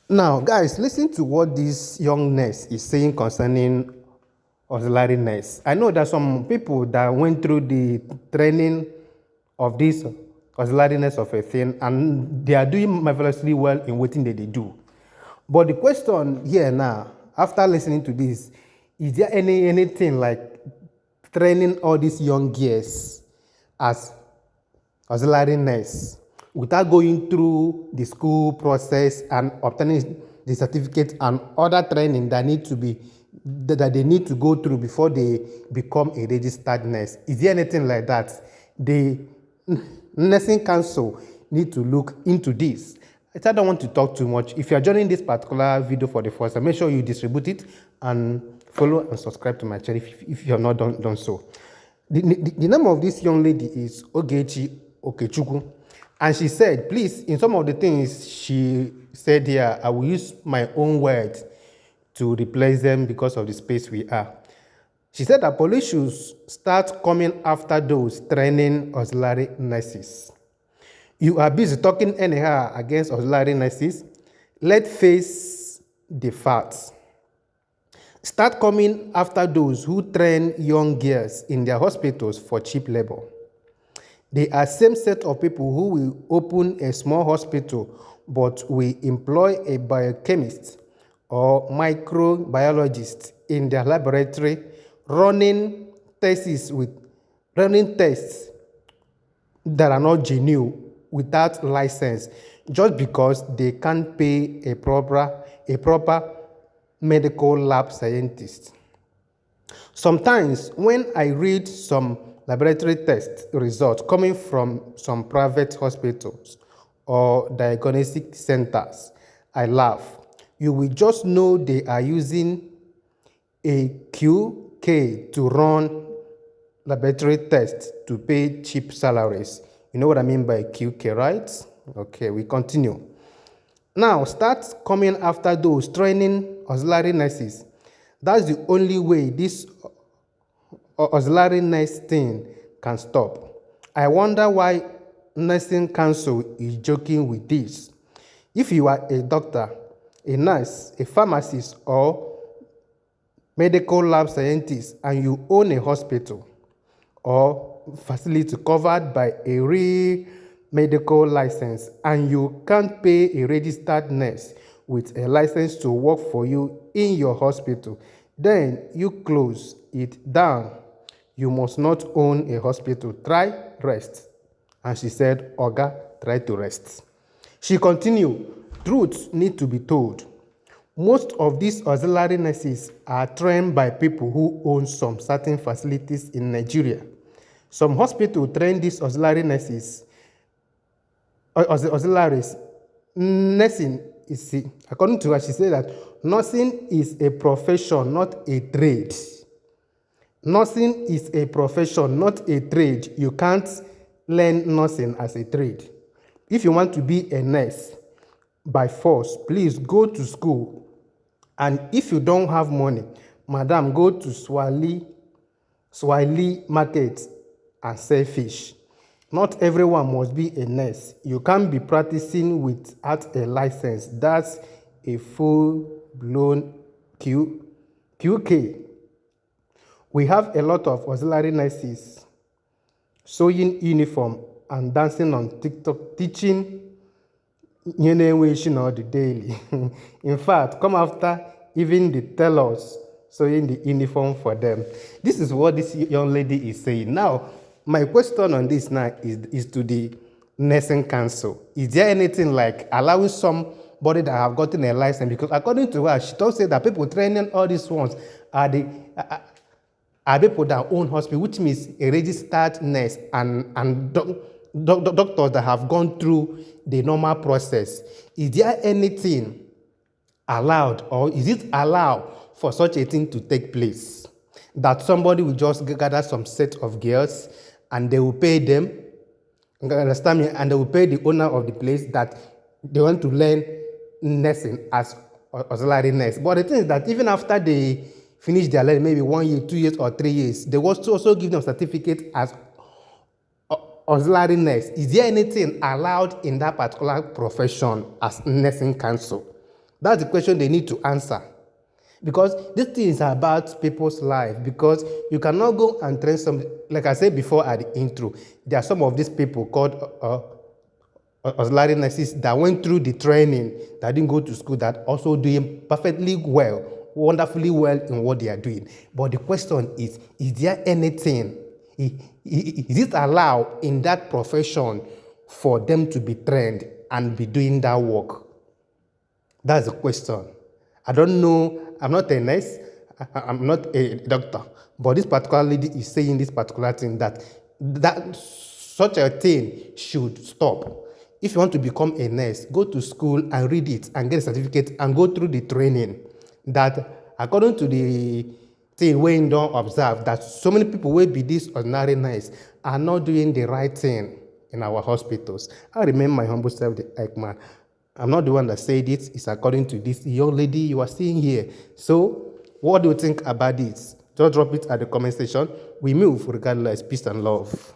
Now, guys, listen to what this young nurse is saying concerning auxiliary nurse. I know that some people that went through the training of this auxiliary nurse of a thing, and they are doing marvelously well in what they do. But the question here now, after listening to this, is there anything like training all these young girls as auxiliary nurse without going through the school process and obtaining the certificate and other training that they need to go through before they become a registered nurse? Is there anything like that? The nursing council need to look into this. I don't want to talk too much. If you are joining this particular video for the first time, make sure you distribute it and follow and subscribe to my channel if you have not done so. The name of this young lady is Ogechi Okechukwu. And she said, please, in some of the things she said here, I will use my own words to replace them because of the space we are. She said that police should start coming after those training auxiliary nurses. You are busy talking anyhow against auxiliary nurses. Let's face the facts. Start coming after those who train young girls in their hospitals for cheap labor. They are same set of people who will open a small hospital but will employ a biochemist or microbiologist in their laboratory running tests that are not genuine without license just because they can't pay a proper medical lab scientist. Sometimes when I read some laboratory test results coming from some private hospitals or diagnostic centers, I laugh. You will just know they are using a QK to run laboratory tests to pay cheap salaries. You know what I mean by QK, right? Okay, we continue. Now, start coming after those training auxiliary nurses. That's the only way this auxiliary nurse thing can stop. I wonder why nursing council is joking with this. If you are a doctor, a nurse, a pharmacist, or medical lab scientist, and you own a hospital or facility covered by a real medical license, and you can't pay a registered nurse with a license to work for you in your hospital, then you close it down. You must not own a hospital. Try rest. And she said, Oga, try to rest. She continued, truths need to be told. Most of these auxiliary nurses are trained by people who own some certain facilities in Nigeria. Some hospitals train these auxiliary nurses. Auxiliaries. Nursing is, according to her, she said that nursing is a profession, not a trade. Nursing is a profession, not a trade. You can't learn nursing as a trade. If you want to be a nurse by force, please go to school. And if you don't have money, madam, go to Swahili market and sell fish. Not everyone must be a nurse. You can't be practicing without a license. That's a full-blown QK. We have a lot of auxiliary nurses sewing uniform and dancing on TikTok, teaching the daily. In fact, come after even the tailors sewing the uniform for them. This is what this young lady is saying. Now, my question on this now is to the nursing council. Is there anything like allowing somebody that have gotten a license? Because according to her, she does say that people training all these ones are people that own hospital, which means a registered nurse and doctors that have gone through the normal process. Is there anything allowed, or is it allowed for such a thing to take place? That somebody will just gather some set of girls and they will pay them, understand me, and they will pay the owner of the place that they want to learn nursing as auxiliary nurse. But the thing is that even after they finish their learning, maybe 1 year, 2 years, or 3 years, they will also give them certificate as auxiliary nurse. Is there anything allowed in that particular profession as nursing council? That's the question they need to answer. Because this thing is about people's life. Because you cannot go and train some, like I said before at the intro, there are some of these people called auxiliary nurses that went through the training, that didn't go to school, that also doing perfectly well, wonderfully well in what they are doing. But the question is there anything, is it allowed in that profession for them to be trained and be doing that work? That's the question. I don't know. I'm not a nurse. I'm not a doctor. But this particular lady is saying this particular thing, that such a thing should stop. If you want to become a nurse, go to school and read it and get a certificate and go through the training. That according to the thing wey you don observe, that so many people wey be this ordinary nurse are not doing the right thing in our hospitals. I remain my humble self, the Ekman. I'm not the one that said it. It's according to this young lady you are seeing here. So, what do you think about this? Just drop it at the comment section. We move regardless. Peace and love.